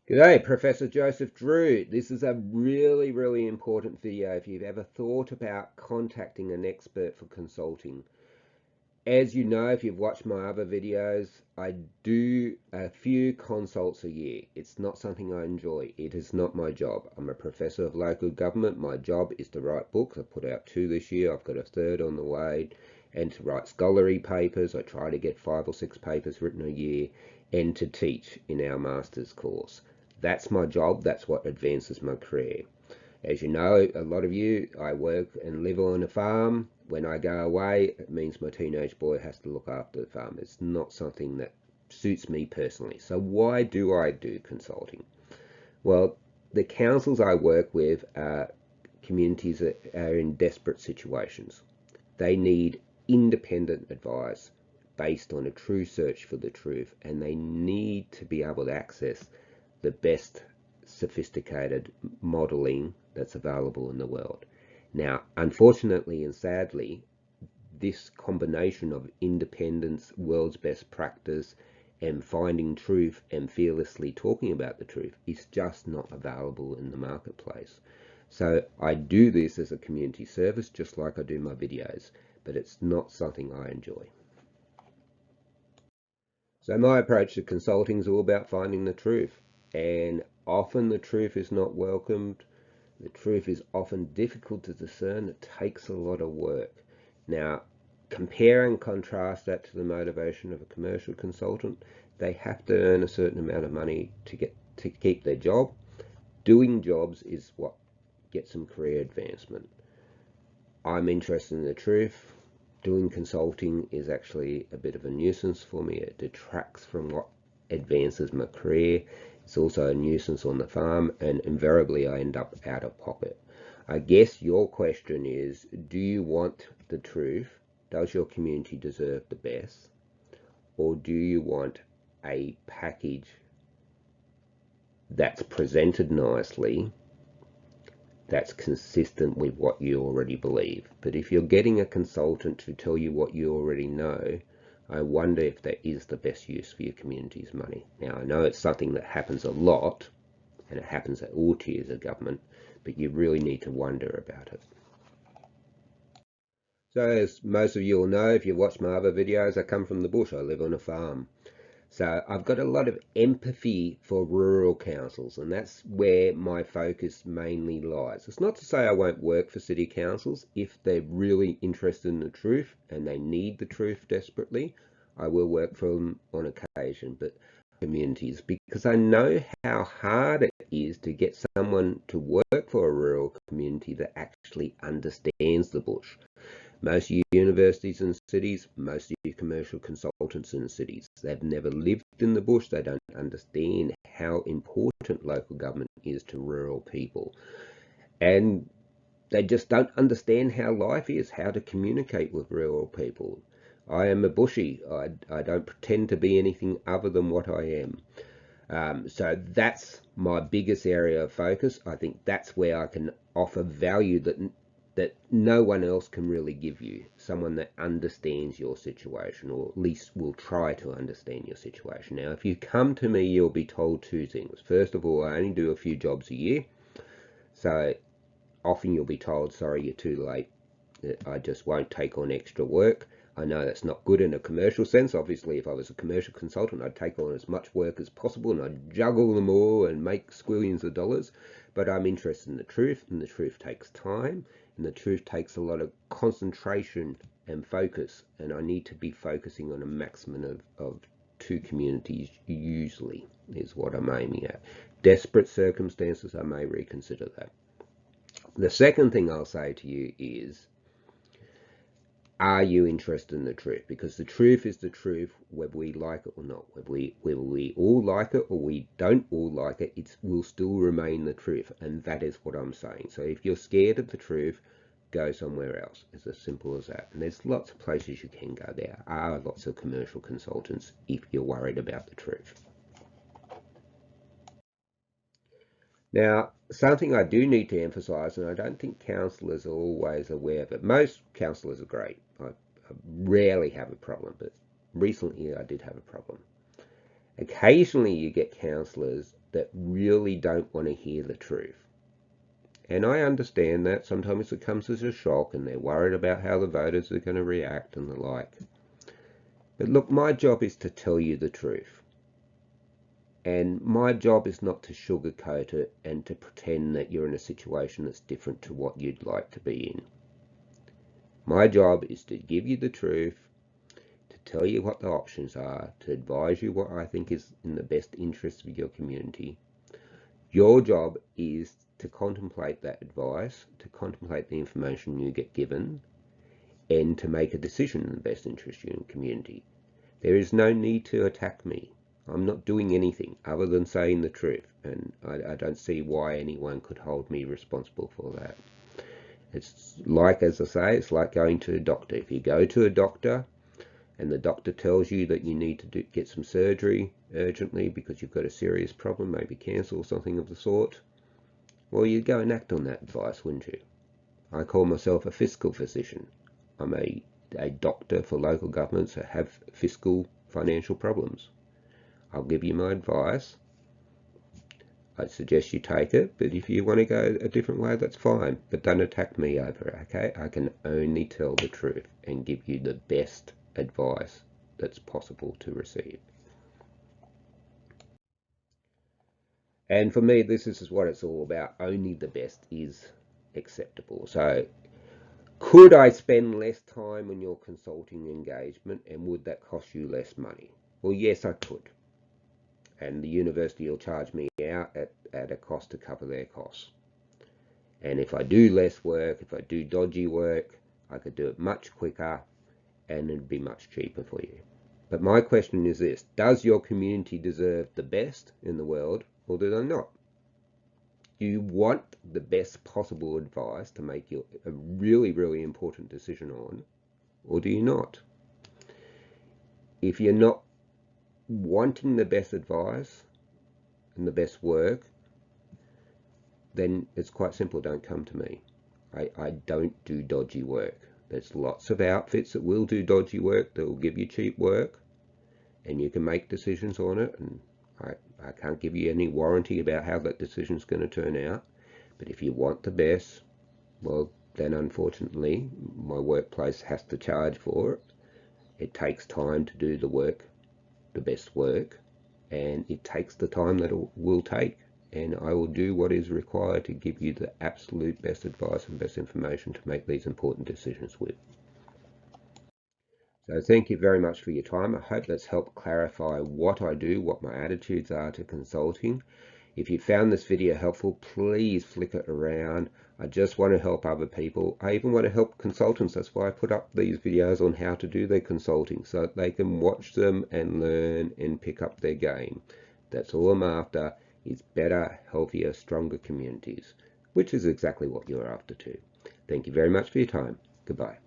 G'day, Professor Joseph Drew. This is a really important video if you've ever thought about contacting an expert for consulting. As you know, if you've watched my other videos, I do a few consults a year. It's not something I enjoy. It is not my job. I'm a professor of local government. My job is to write books. I've put out 2 this year. I've got a third on the way. And to write scholarly papers. I try to get 5 or 6 papers written a year. And to teach in our master's course. That's my job. That's what advances my career. As you know, a lot of you, I work and live on a farm. When I go away, it means my teenage boy has to look after the farm. It's not something that suits me personally. So why do I do consulting? Well, the councils I work with are communities that are in desperate situations. They need independent advice based on a true search for the truth, and they need to be able to access the best sophisticated modeling that's available in the world. Now, unfortunately and sadly, this combination of independence, world's best practice, and finding truth and fearlessly talking about the truth is just not available in the marketplace. So I do this as a community service, just like I do my videos, but it's not something I enjoy. So my approach to consulting is all about finding the truth, and often the truth is not welcomed. The truth is often difficult to discern. It takes a lot of work. Now, compare and contrast that to the motivation of a commercial consultant. They have to earn a certain amount of money to keep their job. Doing jobs is what gets them career advancement. I'm interested in the truth. Doing consulting is actually a bit of a nuisance for me. It detracts from what advances my career. It's also a nuisance on the farm, and invariably I end up out of pocket. I guess your question is, do you want the truth? Does your community deserve the best? Or do you want a package that's presented nicely, that's consistent with what you already believe? But if you're getting a consultant to tell you what you already know, I wonder if that is the best use for your community's money. Now, I know it's something that happens a lot, and it happens at all tiers of government, but you really need to wonder about it. So as most of you will know, if you've watched my other videos, I come from the bush. I live on a farm. So I've got a lot of empathy for rural councils, and that's where my focus mainly lies. It's not to say I won't work for city councils. If they're really interested in the truth and they need the truth desperately, I will work for them on occasion, but communities, because I know how hard it is to get someone to work for a rural community that actually understands the bush. Most universities in cities, most of your commercial consultants in cities, they've never lived in the bush. They don't understand how important local government is to rural people. And they just don't understand how life is, how to communicate with rural people. I am a bushie. I don't pretend to be anything other than what I am. So that's my biggest area of focus. I think that's where I can offer value that no one else can really give you. Someone that understands your situation, or at least will try to understand your situation. Now, if you come to me, you'll be told 2 things. First of all, I only do a few jobs a year. So often you'll be told, sorry, you're too late. I just won't take on extra work. I know that's not good in a commercial sense. Obviously, if I was a commercial consultant, I'd take on as much work as possible and I'd juggle them all and make squillions of dollars. But I'm interested in the truth, and the truth takes time, and the truth takes a lot of concentration and focus. And I need to be focusing on a maximum of 2 communities, usually, is what I'm aiming at. Desperate circumstances, I may reconsider that. The second thing I'll say to you is, are you interested in the truth? Because the truth is the truth, whether we like it or not. Whether we all like it or we don't all like it, it will still remain the truth. And that is what I'm saying. So if you're scared of the truth, go somewhere else. It's as simple as that. And there's lots of places you can go. There are lots of commercial consultants if you're worried about the truth. Now, something I do need to emphasise, and I don't think counsellors are always aware of it. Most counsellors are great. I rarely have a problem, but recently I did have a problem. Occasionally you get counsellors that really don't want to hear the truth. And I understand that sometimes it comes as a shock and they're worried about how the voters are going to react and the like. But look, my job is to tell you the truth. And my job is not to sugarcoat it and to pretend that you're in a situation that's different to what you'd like to be in. My job is to give you the truth, to tell you what the options are, to advise you what I think is in the best interest of your community. Your job is to contemplate that advice, to contemplate the information you get given, and to make a decision in the best interest of your community. There is no need to attack me. I'm not doing anything other than saying the truth, and I don't see why anyone could hold me responsible for that. It's like, as I say, it's like going to a doctor. If you go to a doctor and the doctor tells you that you need to get some surgery urgently because you've got a serious problem, maybe cancer or something of the sort, well, you'd go and act on that advice, wouldn't you? I call myself a fiscal physician. I'm a doctor for local governments that have fiscal financial problems. I'll give you my advice. I suggest you take it, but if you want to go a different way, that's fine. But don't attack me over it, okay? I can only tell the truth and give you the best advice that's possible to receive. And for me, this is what it's all about. Only the best is acceptable. So could I spend less time on your consulting engagement, and would that cost you less money? Well, yes, I could. And the university will charge me out at a cost to cover their costs. And if I do less work, if I do dodgy work, I could do it much quicker and it'd be much cheaper for you. But my question is this: does your community deserve the best in the world, or do they not? Do you want the best possible advice to make you a really, really important decision on, or do you not? If you're not wanting the best advice and the best work, then it's quite simple. Don't come to me. I don't do dodgy work. There's lots of outfits that will do dodgy work, that will give you cheap work, and you can make decisions on it, and I can't give you any warranty about how that decision's going to turn out. But if you want the best, well, then unfortunately my workplace has to charge for it. It takes time to do the work, the best work, and it takes the time that it will take, and I will do what is required to give you the absolute best advice and best information to make these important decisions with. So thank you very much for your time. I hope that's helped clarify what I do, what my attitudes are to consulting. If you found this video helpful, please flick it around. I just want to help other people. I even want to help consultants. That's why I put up these videos on how to do their consulting, so that they can watch them and learn and pick up their game. That's all I'm after, is better, healthier, stronger communities, which is exactly what you're after too. Thank you very much for your time. Goodbye.